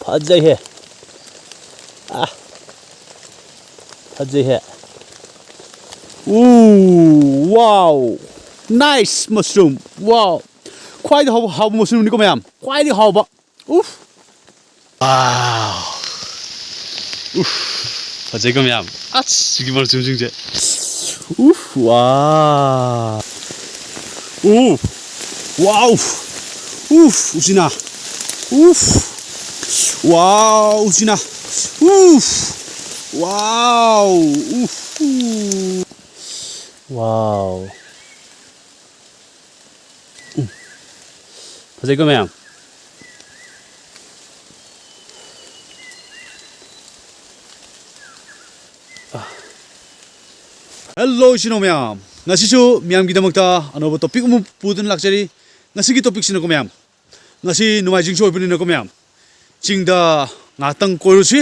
फजै है फजै है वाओ नाइस मशरूम वाओ ख्वाइदि हाउबा मशरूमनिको मैम ख्वाइदि हाउबा उफ उफ फजैको मैम सिगी मशरूमसिंसे उफ वाओ उफ उसिना उफ वाओ उसिना उफ वाओ उफ वाओ फजैको मैम हेलो इसिनो ma'am ngasisu miyam gidamakta anoba topic mu pudun lakchari ngasigi topic sinako ma'am ngasi numai jingso ibuni nako ma'am chingda ngatang korusi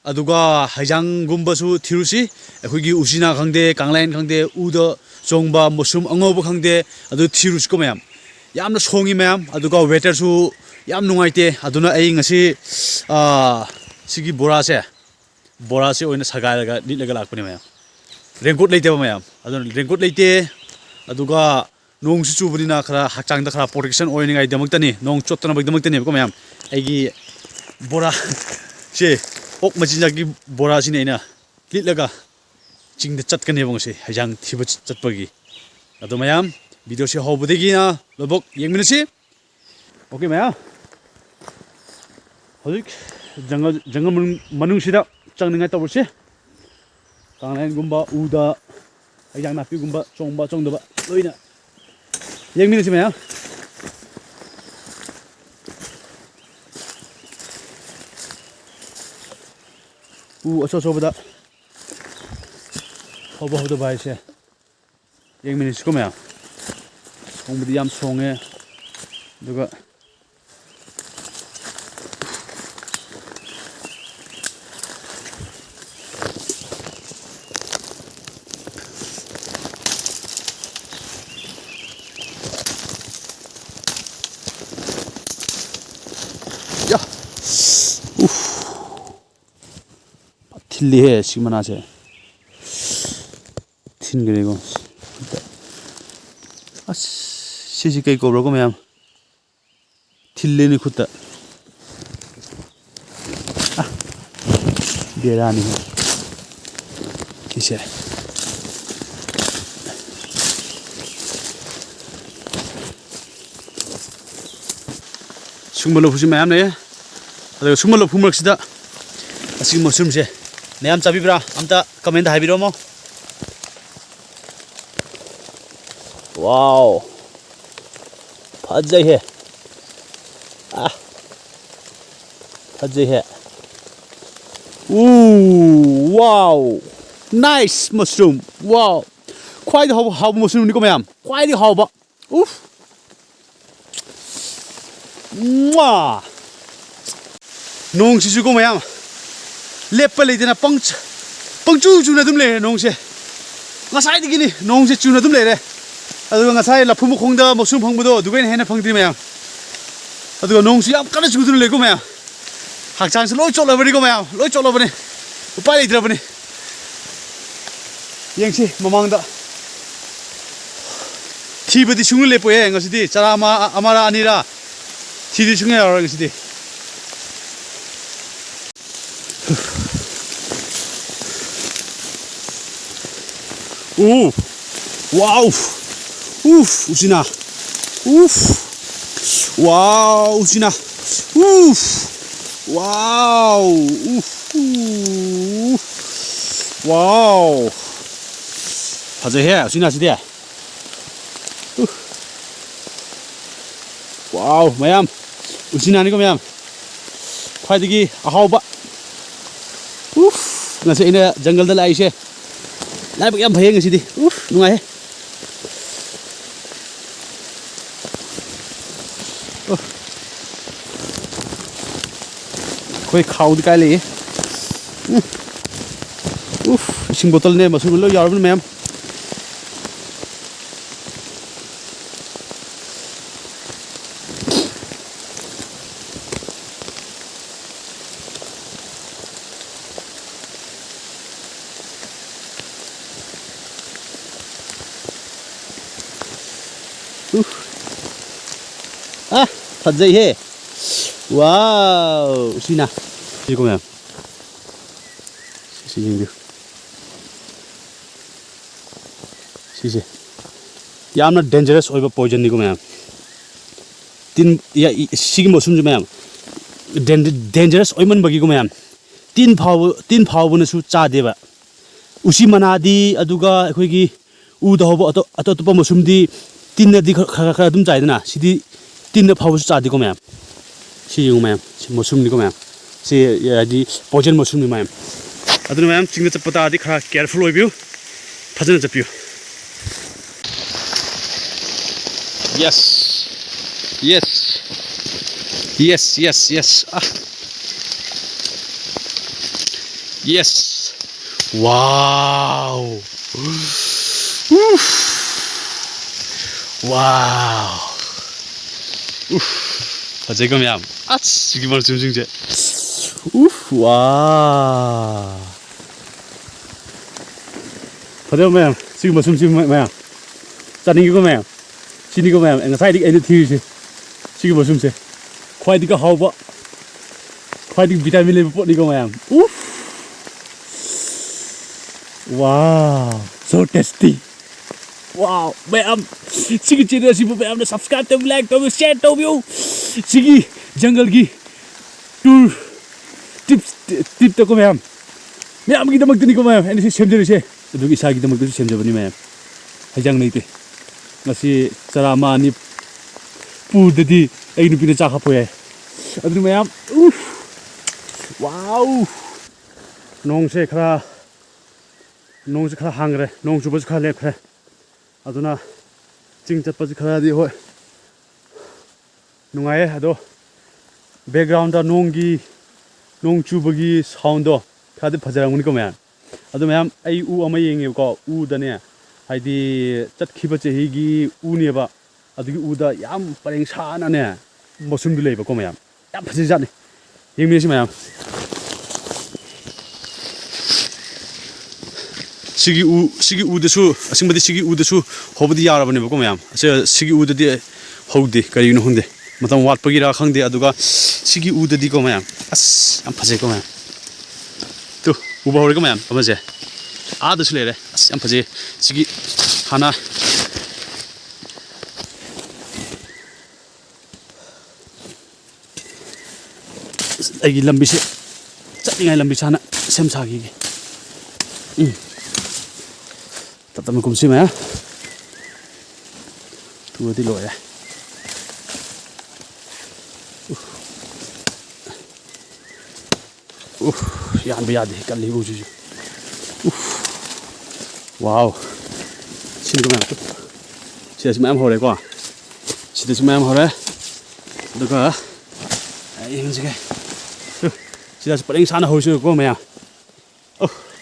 aduga haijang gumbasu thirusi akhoi usina khangde kanglain khangde uda chongba mushroom angoba khangde adu thirusi ko ma'am yamna songi ma'am aduga waiter su yam nungaite aduna ai ngasi sigi bora se oina sagalaga nitlaga lakpani ma'am raincoat लेते ma'am raincoat लेते नोंग चुबना खरा हचांग खरा protection ओइनिंगाइदमक्तनी नोंग चोत्तनबगदमक्तनीको ma'am आइगी बोरा से okay मचिनजाकी बोरा सिने आइना लिटलगा चिंग चटकनेबो ngasi हाइजांग थिब चटपगी अदो ma'am video से होबदेगिना लबक येंगमिनसी okay ma'am हजिक जंगल मनुंगसिदा चंगनिंगाय तबसे Kanglain gumba uda ayang napi gumba chongda loina yang minute ma'am अच्छा बदा होबा भाई से yang minute को मैम सोंबदी याम सोंगे दुगा थिल्ली है सिमना से थिन गरेगो सिसी कई कोब्रको मैम थिल्ले नि खुत्ता बेरानी है किसे सुंबलो फुसी मैम ने अदो सुंबलो फुमरक्सिदा असि मशरूम से मैम चाबीब्रा अमता कमेंट हाइबिरोमो वाओ फजै है फजै है वाओ नाइस मशरूम वाओ ख्वाइदि हाउबा मशरूमनिको मैम ख्वाइदि हाउबा उफ नोंग सिसुको मैम लेप लेना पंचू चूना तुम ले नोंग से ngसाइदिगिनी नोंग से चूना तुम लेरे अदुगा ngसाइ लफु मखोंदा मसुम फंगबदो दुगैन हेना फंगदि मैम अदुगा नोंग से याम कना चुदुन लेको मैम हाकचांग से लोय चोलबनिको मैम लोय चोलबनि उपाय लेद्रबनि येंगसि ममांगदा थिबदि सुंग लेपोए ngसिदि चरा अमारा अनिरा थिदि सुंगे यार ngसिदि वाओ उसिना वाओ उसिना वाओ वाओ फजै है उसिना सिदे वाओ मैम उसिनानिको मैम ख्वाइदगी अहाउबा ngase ina jungle da laise lai ba yam bhai ngasi di nungai koi khau di kai le ising bottle ne masu lo yarabun ma'am 아, fazei. Wow, sina. Gì cô mèo? Xí gì xí. Yamna dangerous oiba poison ni cô mèo. Tin ya sigi mosum ju mèo. Dangerous oiman bagi cô mèo. Tin phao buna su cha deba. Usi manadi aduga khoi gi u da hobo ato pa mosum di tin na di kha dum chai na sidi tin na phao su cha di cô mèo. Si yung ma'am, si mushroom ni ko ma'am. Si di poison mushroom ni ma'am. Adun ma'am, chingda chapata adi khara careful oibiu. Phajana chapiu. Yes. Yes. Yes, yes, yes. Ah. Yes. Wow. Oof. Wow. Oof. Fazei ko ma'am. Ah, sige mal sum je. Wow. Fazei ma'am. Sige mal sum ma'am. Chani ko ma'am. Sini ko ma'am. Ngasai dik any thi je. Sige mal sum se. Khwai dik ka hau ba. Khwai dik vitamin le po ni ko ma'am. Wow. So tasty. Wow, ma'am. Sige channel si ma'am na subscribe to like to share to view. Sige jungle gi tour tip to ko ma'am. Ma'am gi damag tini ko ma'am. Ani si semje se. Adu gi sa gi damag to semje bani ma'am. Hajang nei te. Ngasi sarama ani pu dadi ai nu pina cha kha poye. Adu ma'am. Wow. Nong se khara hangre. Nong chu ba khara lep khara. Aduna ching chat pa khara di hoi. Nungai ado background da nong chubagi sound do khade phajara nguni ko ma'am ado ma'am ai u ama yenge ko u da ne haidi chat khiba che hi gi u ne ba adu gi u da yam pareng sa na ne mosum du leba ko ma'am yam phaji jat ne yengmi si ma'am sigi u de su asingbadi sigi u de su hobadi yara bane ko ma'am ase sigi u de di hodi kari no hunde matam wat pagira khangde aduga sigi u de di ko ma'am as am phaje ko ma'am tu uba hore ko ma'am amaje a da su le re as am phaje sigi hana ai lambi se chatingai lambi sana sem sa gi tatam kum si ma tu di lo ya yan biya de kali bu ju wow xin ko ma'am si ma'am hore ko si ma'am hore duga ai hình gì si da paling sana ho su ko ma'am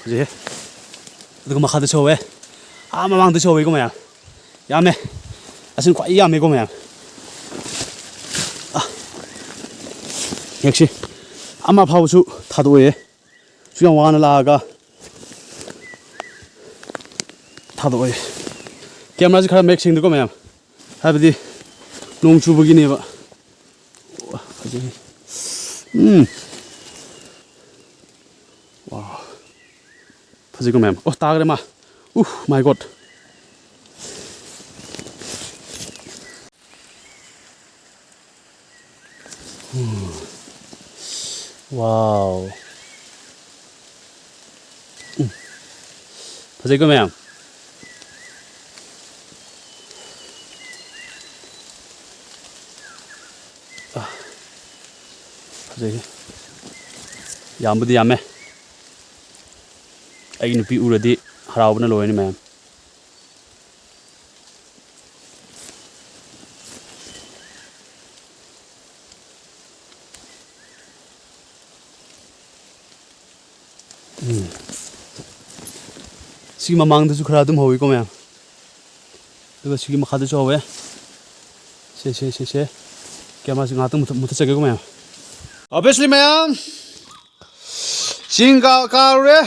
je duga ma khada chowe ma mang de chowe ko ma'am yam ne asin kwai yam ko ma'am 역시 아마 파우수 타도에 수영 와나 라가 타도에 캠라지 카라 맥싱 되고 매am 하비디 농주부기니 봐 와 파지고 매am 따그래 마 마이 갓 와우. 보세요, 매am. 보세요. 야무디 야매. 아이 누피 우르디 하라오브나 로이니 매am. Sige mamangdasu khara dum howi ko ma'am duga sige makhada cho howe se camera se ngatang mutha chage ko ma'am obviously ma'am singa karure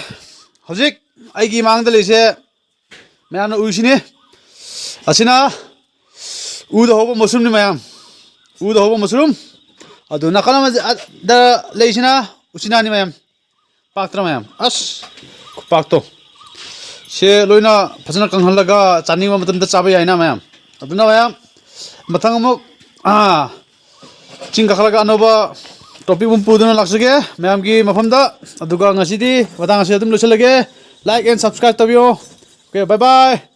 hojik aigi mangda lese ma'am na uisini asina uda hoba mushroom ni mayam uda hoba mushroom adu nakala ma da leisina usina ni mayam paktra mayam as pakto se loina phajana kanghalaga chani ma matam da chabe yaina mayam aduna mayam mathang amuk ching kakhalaga anoba topic bum puduna laksage mayam ki mafam da aduga ngasi di watang ase adum loselage like and subscribe tabio okay bye bye